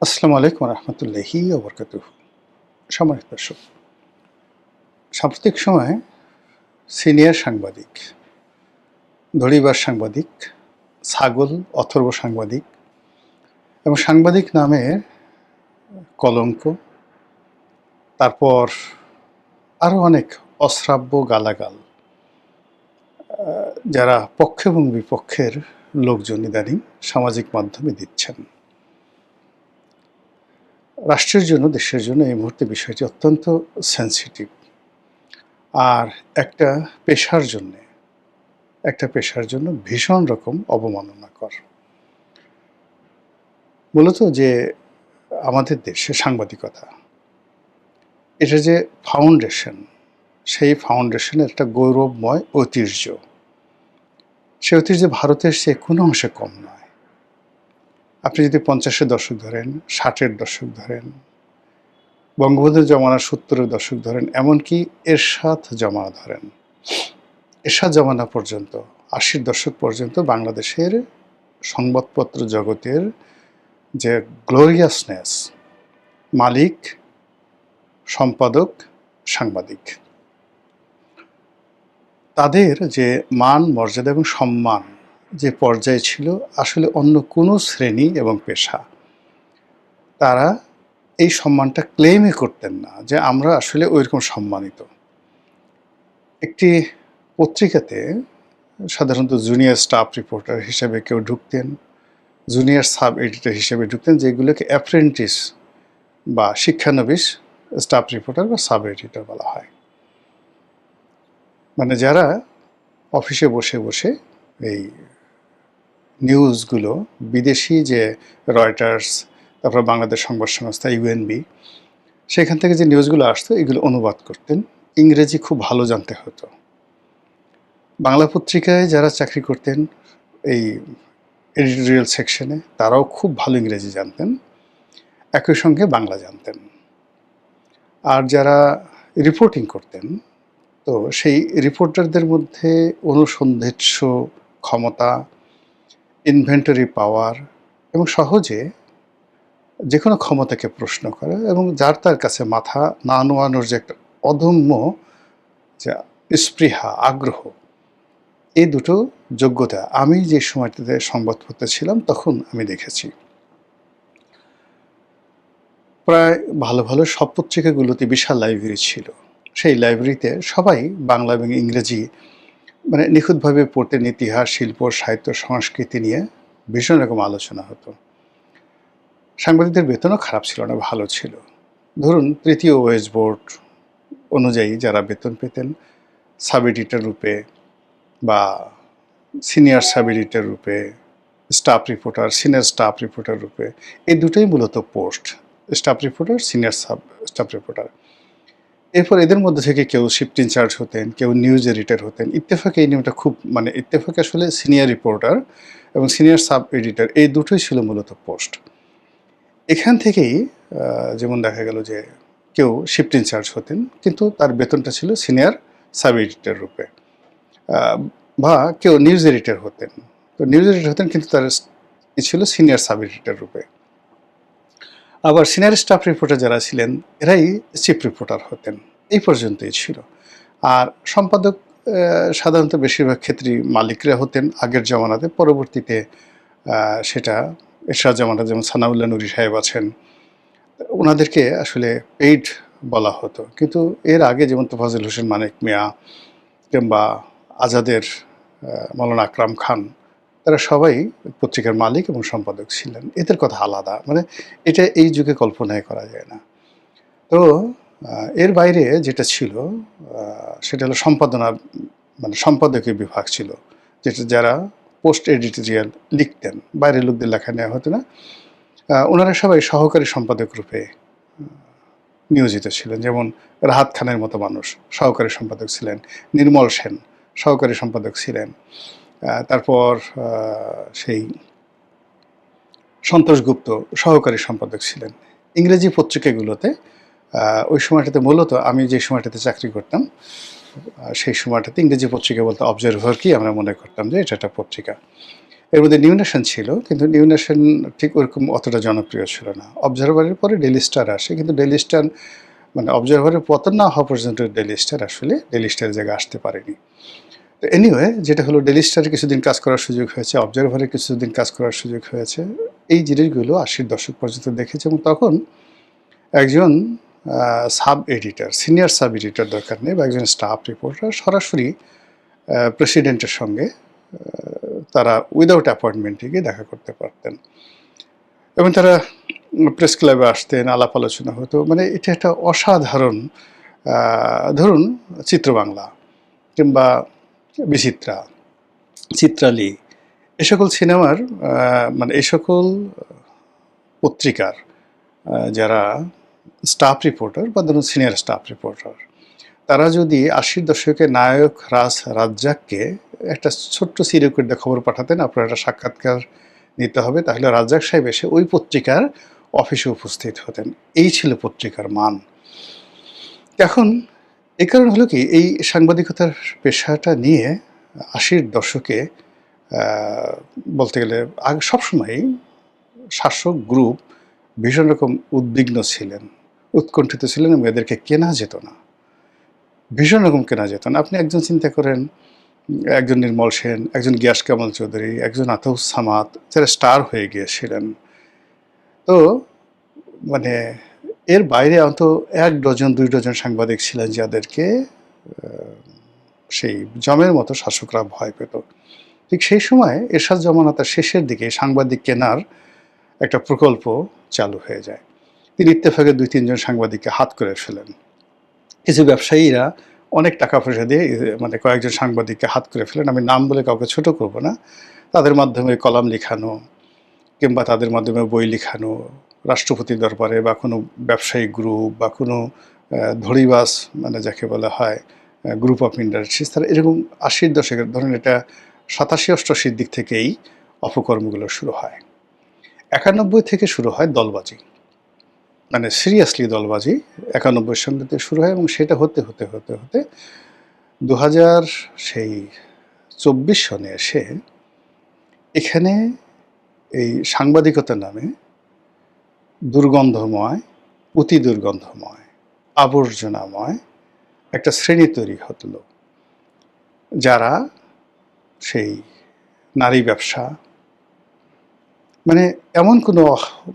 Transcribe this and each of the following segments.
আসসালামু আলাইকুম রহমতুল্লাহি ওবরকাতুহু। সম্মানিত দর্শক, সাম্প্রতিক সময়ে সিনিয়র সাংবাদিক, দড়িবার সাংবাদিক, ছাগল অথর্ব সাংবাদিক এবং সাংবাদিক নামে কলঙ্ক, তারপর আরও অনেক অশ্রাব্য গালাগাল যারা পক্ষ এবং বিপক্ষের লোকজন ইদানিং সামাজিক মাধ্যমে দিচ্ছেন। রাষ্ট্রের জন্য, দেশের জন্য এই মুহূর্তে বিষয়টি অত্যন্ত সেন্সিটিভ। আর একটা পেশার জন্য ভীষণ রকম অবমাননাকর। মূলত যে আমাদের দেশে সাংবাদিকতা, এটা যে ফাউন্ডেশন, সেই ফাউন্ডেশনের একটা গৌরবময় ঐতিহ্য। সে ঐতিহ্য ভারতের চেয়ে কোনো অংশে কম নয়। আপনি যদি 50-এর দশক ধরেন, 60-এর দশক ধরেন, বঙ্গবন্ধুর জমানা 70-এর দশক ধরেন, এমনকি এরশাদ জমানা ধরেন, এরশাদ জমানা পর্যন্ত 80-র দশক পর্যন্ত বাংলাদেশের সংবাদপত্র জগতের যে গ্লোরিয়াসনেস, মালিক, সম্পাদক, সাংবাদিক, তাদের যে মান, মর্যাদা এবং সম্মান যে পর্যায়ে ছিল, আসলে অন্য কোনো শ্রেণী এবং পেশা তারা এই সম্মানটা ক্লেমই করতেন না যে আমরা আসলে ওইরকম সম্মানিত। একটি পত্রিকাতে সাধারণত জুনিয়র স্টাফ রিপোর্টার হিসেবে কেউ ঢুকতেন, জুনিয়র সাব এডিটর হিসেবে ঢুকতেন, যেগুলোকে অ্যাপ্রেন্টিস বা শিক্ষানবিশ স্টাফ রিপোর্টার বা সাব এডিটর বলা হয়। মানে যারা অফিসে বসে বসে এই নিউজগুলো, বিদেশি যে রয়টার্স, তারপর বাংলাদেশ সংবাদ সংস্থা ইউএনবি, সেখান থেকে যে নিউজগুলো আসতো এগুলো অনুবাদ করতেন। ইংরেজি খুব ভালো জানতে হতো। বাংলা পত্রিকায় যারা চাকরি করতেন এই এডিটোরিয়াল সেকশনে, তারাও খুব ভালো ইংরেজি জানতেন, একই সঙ্গে বাংলা জানতেন। আর যারা রিপোর্টিং করতেন, তো সেই রিপোর্টারদের মধ্যে অনুসন্ধিৎস ক্ষমতা, ইনভেন্টরি পাওয়ার এবং সহজে যে কোনো ক্ষমতাকে প্রশ্ন করা এবং যার তার কাছে মাথা না নোয়ানোর যে একটা অদম্য যে স্পৃহা, আগ্রহ, এই দুটো যোগ্যতা আমি যে সময়টাতে সংবাদপত্রে ছিলাম তখন আমি দেখেছি। প্রায় ভালো ভালো সব পত্রিকাগুলোতে বিশাল লাইব্রেরি ছিল। সেই লাইব্রেরিতে সবাই বাংলা এবং ইংরেজি মানে নিখুঁতভাবে পড়তেন। ইতিহাস, শিল্প, সাহিত্য, সংস্কৃতি নিয়ে ভীষণ রকম আলোচনা হতো। সাংবাদিকদের বেতনও খারাপ ছিল না, ভালো ছিল। ধরুন তৃতীয় ওয়েজ বোর্ড অনুযায়ী যারা বেতন পেতেন, সাব এডিটর রূপে বা সিনিয়র সাব এডিটর রূপে, staff reporter, senior staff reporter রূপে, এই দুটোই মূলত post, staff reporter, senior staff reporter. এরপর এদের মধ্যে থেকে কেউ শিফট ইনচার্জ হতেন, কেউ নিউজ এডিটর হতেন। ইত্তেফাকে এই নিয়মটা খুব, মানে ইত্তেফাকে আসলে সিনিয়র রিপোর্টার এবং সিনিয়র সাব এডিটর এই দুটোই ছিল মূলত পোস্ট। এখান থেকেই যেমন দেখা গেল যে কেউ শিফট ইনচার্জ হতেন, কিন্তু তার বেতনটা ছিল সিনিয়র সাব এডিটর রূপে, বা কেউ নিউজ এডিটর হতেন। তো নিউজ এডিটর হতেন কিন্তু তার ছিল সিনিয়র সাব এডিটর রূপে। আবার সিনিয়র স্টাফ রিপোর্টার যারা ছিলেন এরাই চিফ রিপোর্টার হতেন। এই পর্যন্তই ছিল। আর সম্পাদক সাধারণত বেশিরভাগ ক্ষেত্রেই মালিকরা হতেন আগের জমানাতে। পরবর্তীতে সেটা এরশাদ জমানা, যেমন সানাউল্লাহ নুরি সাহেব আছেন, ওনাদেরকে আসলে পেইড বলা হতো। কিন্তু এর আগে যেমন তোফাজ্জল হোসেন মানিক মিয়া কিংবা আজাদের মৌলানা আকরাম খান, তারা সবাই পত্রিকার মালিক এবং সম্পাদক ছিলেন। এদের কথা আলাদা, মানে এটা এই যুগে কল্পনাই করা যায় না। তো এর বাইরে যেটা ছিল সেটা হলো সম্পাদনা, মানে সম্পাদকীয় বিভাগ ছিল, যেটা যারা পোস্ট এডিটোরিয়াল লিখতেন, বাইরের লোকদের লেখা নেওয়া হতো না। ওনারা সবাই সহকারী সম্পাদক রূপে নিয়োজিত ছিলেন। যেমন রাহাত খানের মতো মানুষ সহকারী সম্পাদক ছিলেন, নির্মল সেন সহকারী সম্পাদক ছিলেন, তারপর সেই সন্তোষ গুপ্ত সহকারী সম্পাদক ছিলেন। ইংরেজি পত্রিকাগুলোতে ওই সময়টাতে, মূলত আমি যে সময়টাতে চাকরি করতাম সেই সময়টাতে ইংরেজি পত্রিকা বলতে অবজারভারকেই আমরা মনে করতাম যে এটা একটা পত্রিকা। এর মধ্যে নিউ নেশন ছিল, কিন্তু নিউ নেশন ঠিক ওরকম অতটা জনপ্রিয় ছিল না। অবজারভারের পরে ডেইলি স্টার আসে, কিন্তু ডেইলি স্টার মানে অবজারভারের পতন না হওয়া পর্যন্ত ডেইলি স্টার আসলে ডেইলি স্টারের জায়গায় আসতে পারেনি। তো এনিওয়ে, যেটা হলো ডেইলি স্টারে কিছুদিন কাজ করার সুযোগ হয়েছে, অবজারভারে কিছুদিন কাজ করার সুযোগ হয়েছে। এই জিনিসগুলো 80-র দশক পর্যন্ত দেখেছে, এবং তখন একজন sub editor, senior sub editor দরকার নেই, বা একজন স্টাফ রিপোর্টার সরাসরি প্রেসিডেন্টের সঙ্গে তারা উইদাউট অ্যাপয়েন্টমেন্টে গিয়ে দেখা করতে পারতেন, এবং তারা প্রেস ক্লাবে আসতেন, আলাপ আলোচনা হতো। মানে এটা একটা অসাধারণ, ধরুন চিত্রবাংলা কিংবা বিচিত্রা, চিত্রালী, এ সকল সিনেমার মানে এই সকল পত্রিকার যারা স্টাফ রিপোর্টার বা ধরুন সিনিয়র স্টাফ রিপোর্টার, তারা যদি 80-র দশকে নায়ক রাজ্জাককে একটা ছোট্ট সিরিকুট দিয়ে খবর পাঠাতেন, আপনার একটা সাক্ষাৎকার নিতে হবে, তাহলে রাজ্জাক সাহেব এসে ওই পত্রিকার অফিসে উপস্থিত হতেন। এই ছিল পত্রিকার মান। এখন এই কারণ হলো কি, এই সাংবাদিকতার পেশাটা নিয়ে 80-র দশকে বলতে গেলে আগে সবসময়ই শাসক গ্রুপ ভীষণ রকম উদ্বিগ্ন ছিলেন, উৎকণ্ঠিত ছিলেন, এবং এদেরকে কেনা যেত না, ভীষণ রকম কেনা যেত না। আপনি একজন চিন্তা করেন, একজন নির্মল সেন, একজন গিয়াস কামাল চৌধুরী, একজন আতাউস সামাদ, যারা স্টার হয়ে গিয়েছিলেন। তো মানে এর বাইরে অন্তত 1 ডজন 2 ডজন সাংবাদিক ছিলেন যাদেরকে সেই জমের মতো শাসকরা ভয় পেত। ঠিক সেই সময় এরশাদ জমানা তার শেষের দিকে সাংবাদিক কেনার একটা প্রকল্প চালু হয়ে যায়। তিনি ইত্তেফাকে 2-3 জন সাংবাদিককে হাত করে ফেলেন। কিছু ব্যবসায়ীরা অনেক টাকা পয়সা দিয়ে মানে কয়েকজন সাংবাদিককে হাত করে ফেলেন। আমি নাম বলে কাউকে ছোট করব না। তাদের মাধ্যমে কলাম লিখানো কিংবা তাদের মাধ্যমে বই লিখানো, রাষ্ট্রপতির দরবারে বা কোনো ব্যবসায়িক গ্রুপ বা কোনো ধড়িবাজ মানে যাকে বলা হয় গ্রুপ অফ ইন্ডাস্ট্রিজ, তারা এরকম 80-র দশকের, ধরেন এটা 87-88-র দিক থেকেই অপকর্মগুলো শুরু হয়। 91 থেকে শুরু হয় দলবাজি, মানে সিরিয়াসলি দলবাজি 91 সঙ্গে শুরু হয়, এবং সেটা হতে হতে হতে হতে 2024 সনে এসে এখানে এই সাংবাদিকতার নামে দুর্গন্ধময়, অতি দুর্গন্ধময়, আবর্জনাময় একটা শ্রেণী তৈরি হলো, যারা সেই নারী ব্যবসা, মানে এমন কোনো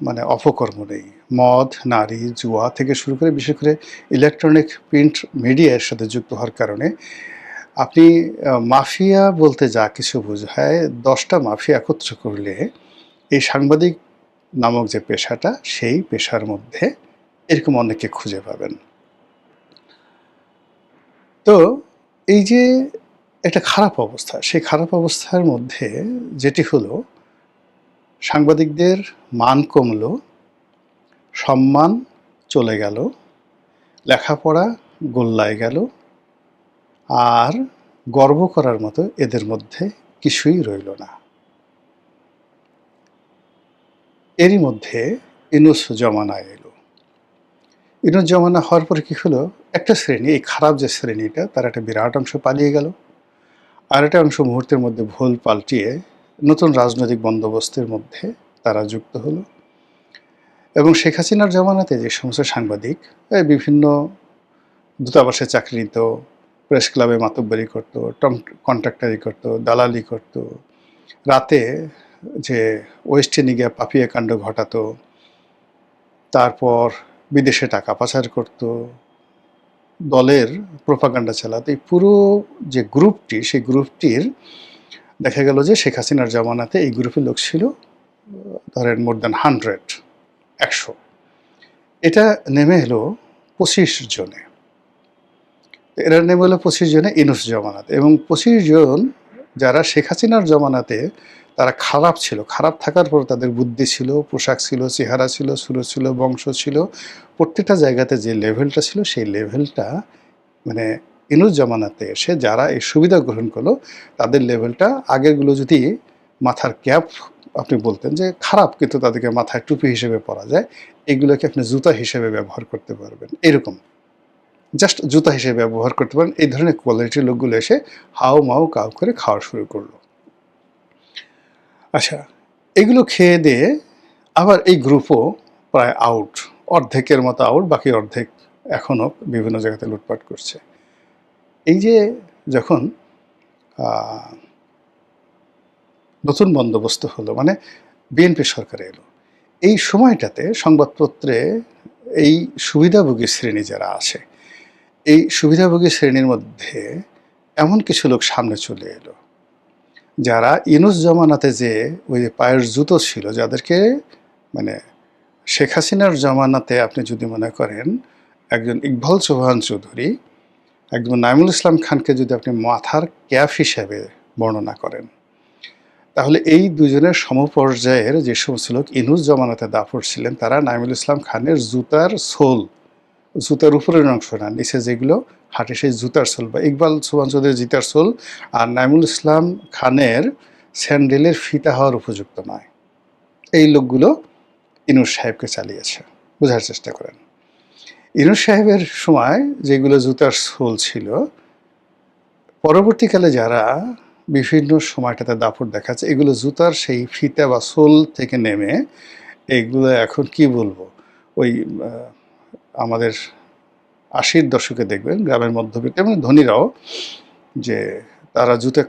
মানে অপকর্ম নেই, মদ, নারী, জুয়া থেকে শুরু করে বিশেষ করে ইলেকট্রনিক প্রিন্ট মিডিয়ার সাথে যুক্ত হওয়ার কারণে আপনি মাফিয়া বলতে যা কিছু বোঝায়, 10টা মাফিয়া একত্র করলে এই সাংবাদিক নামক যে পেশাটা, সেই পেশার মধ্যে এরকম অনেককে খুঁজে পাবেন। তো এই যে একটা খারাপ অবস্থা, সেই খারাপ অবস্থার মধ্যে যেটি হলো, সাংবাদিকদের মান কমলো, সম্মান চলে গেল, লেখাপড়া গোল্লায় গেল, আর গর্ব করার মতো এদের মধ্যে কিছুই রইল না। এরই মধ্যে ইউনূস জমানা এলো। ইউনূস জমানা হওয়ার পরে কী হলো, একটা শ্রেণী, এই খারাপ যে শ্রেণীটা, তার একটা বিরাট অংশ পালিয়ে গেল, আর একটা অংশ মুহূর্তের মধ্যে ভুল পাল্টিয়ে নতুন রাজনৈতিক বন্দোবস্তের মধ্যে তারা যুক্ত হলো। এবং শেখ হাসিনার জমানাতে যে সমস্ত সাংবাদিক বিভিন্ন দূতাবাসে চাকরি নিত, প্রেস ক্লাবে মাতব্বরি করত, কন্ট্রাক্টারি করত, দালালি করত, রাতে যে ওয়েস্ট ইন্ডিজে গিয়ে পাপিয়া কাণ্ড ঘটাতো, তারপর বিদেশে টাকা পাচার করত, দলের প্রোপাগান্ডা চালাতো, এই পুরো যে গ্রুপটি, সেই গ্রুপটির দেখা গেল যে শেখ হাসিনার জমানাতে এই গ্রুপের লোক ছিল ধরেন মোর দ্যান 100। এটা নেমে এলো 25 জনে। এরা নেমে এলো 25 জনে ইউনূস জমানাতে, এবং 25 জন যারা শেখ হাসিনার জমানাতে তারা খারাপ ছিল, খারাপ থাকার পর তাদের বুদ্ধি ছিল, পোশাক ছিল, চেহারা ছিল, সুরত ছিল, বংশ ছিল, প্রত্যেকটা জায়গাতে যে লেভেলটা ছিল, সেই লেভেলটা মানে ইউনূস জমানাতে এসে যারা এই সুবিধা গ্রহণ করলো, তাদের লেভেলটা আগেরগুলো যদি মাথার ক্যাপ আপনি বলতেন যে খারাপ, কিন্তু তাদেরকে মাথায় টুপি হিসেবে পরা যায়, এগুলোকে আপনি জুতা হিসেবে ব্যবহার করতে পারবেন, এরকম জাস্ট জুতা হিসেবে ব্যবহার করতে পারেন, এই ধরনের কোয়ালিটির লোকগুলো এসে হাও মাও কাউ করে খাওয়া শুরু করলো। আচ্ছা, এগুলো খেয়ে দিয়ে আবার এই গ্রুপও প্রায় আউট, অর্ধেকের মতো আউট, বাকি অর্ধেক এখনও বিভিন্ন জায়গাতে লুটপাট করছে। এই যে যখন নতুন বন্দোবস্ত হলো, মানে বিএনপি সরকার এলো, এই সময়টাতে সংবাদপত্রে এই সুবিধাভোগী শ্রেণী যারা আছে, এই সুবিধাভোগী শ্রেণীর মধ্যে এমন কিছু লোক সামনে চলে এলো যারা ইউনূস জমানাতে যে ওই যে পায়ের জুতো ছিল, যাদেরকে মানে শেখ হাসিনার জমানাতে আপনি যদি মনে করেন একজন ইকবাল চৌহান চৌধুরী, একজন নাইমুল ইসলাম খানকে যদি আপনি মাথার ক্যাপ হিসেবে বর্ণনা করেন, তাহলে এই দুজনের সমপর্যায়ের যে সমস্ত লোক ইউনূস জমানাতে দাপট ছিলেন, তারা নাইমুল ইসলাম খানের জুতার সোল, জুতার উপরের অংশ না, নিচে যেগুলো হাঁটে সেই জুতার সোল, বা ইকবাল চৌহান চৌধুরীর জুতার সোল আর নাইমুল ইসলাম খানের স্যান্ডেলের ফিতা হওয়ার উপযুক্ত নয়। এই লোকগুলো ইউনূস সাহেবকে চালিয়েছে। বোঝার চেষ্টা করেন, ইউনূস সাহেবের সময় যেগুলো জুতার সোল ছিল, পরবর্তীকালে যারা বিভিন্ন সময়টাতে দাপট দেখাচ্ছে, এগুলো জুতার সেই ফিতা বা সোল থেকে নেমে এগুলো এখন কি বলবো, ওই আমাদের 80-র দশকে দেখবেন গ্রামের মধ্যবিত্ত এবং ধনীরাও যে তারা জুতা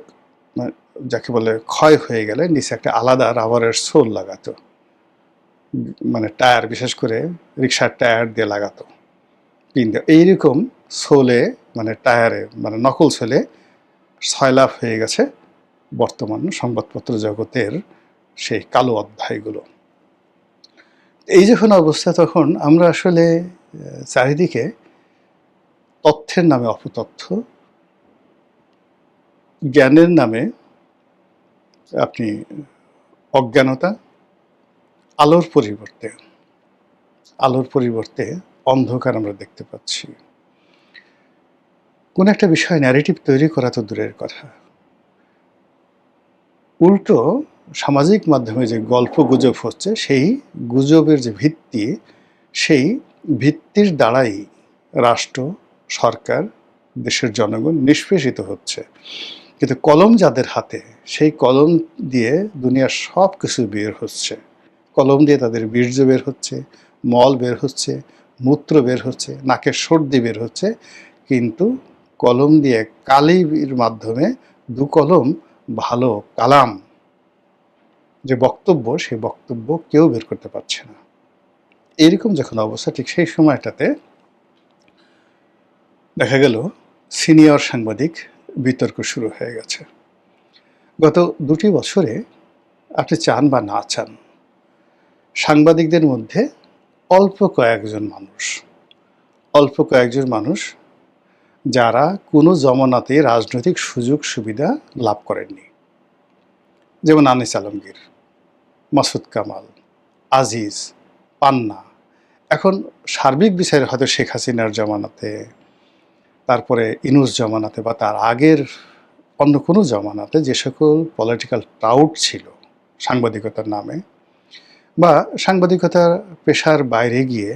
যাকে বলে ক্ষয় হয়ে গেলে নিচে একটা আলাদা রাবারের সোল লাগাতো, মানে টায়ার, বিশেষ করে রিক্সার টায়ার দিয়ে লাগাতো পিন দিয়ে। এইরকম সোলে মানে টায়ারে মানে নকল সোলে সয়লাভ হয়ে গেছে বর্তমান সংবাদপত্র জগতের সেই কালো অধ্যায়গুলো। এই যখন অবস্থা, তখন আমরা আসলে চারিদিকে তথ্যের নামে অপতথ্য, জ্ঞানের নামে আপনি অজ্ঞানতা, আলোর পরিবর্তে অন্ধকার আমরা দেখতে পাচ্ছি। কোন একটা বিষয় ন্যারেটিভ তৈরি করা তো দূরের কথা, উল্টো সামাজিক মাধ্যমে যে গল্প গুজব হচ্ছে, সেই গুজবের যে ভিত্তি, সেই ভিত্তির দ্বারাই রাষ্ট্র, সরকার, দেশের জনগণ নিষ্পেষিত হচ্ছে। কিন্তু কলম যাদের হাতে, সেই কলম দিয়ে দুনিয়ার সব কিছু বের হচ্ছে। কলম দিয়ে তাদের বীর্য বের হচ্ছে, মল বের হচ্ছে, মূত্র বের হচ্ছে, নাকের সর্দি বের হচ্ছে, কিন্তু কলম দিয়ে কালির মাধ্যমে দু কলম ভালো কালাম যে বক্তব্য, সেই বক্তব্য কেউ বের করতে পারছে না। এরকম যখন অবস্থা, ঠিক সেই সময়টাতে দেখা গেল সিনিয়র সাংবাদিক বিতর্ক শুরু হয়ে গেছে। গত 2টি বছরে আপনি চান বা না চান, সাংবাদিকদের মধ্যে অল্প কয়েকজন মানুষ যারা কোনো জমানাতে রাজনৈতিক সুযোগ সুবিধা লাভ করেননি, যেমন আনিস আলমগীর, মাসুদ কামাল, আজিজ, পান্না, এখন সার্বিক বিচারে হয়তো শেখ হাসিনার জমানাতে, তারপরে ইউনূস জমানাতে বা তার আগের অন্য কোনো জমানাতে যে সকল পলিটিক্যাল টাউট ছিল সাংবাদিকতার নামে, বা সাংবাদিকতার পেশার বাইরে গিয়ে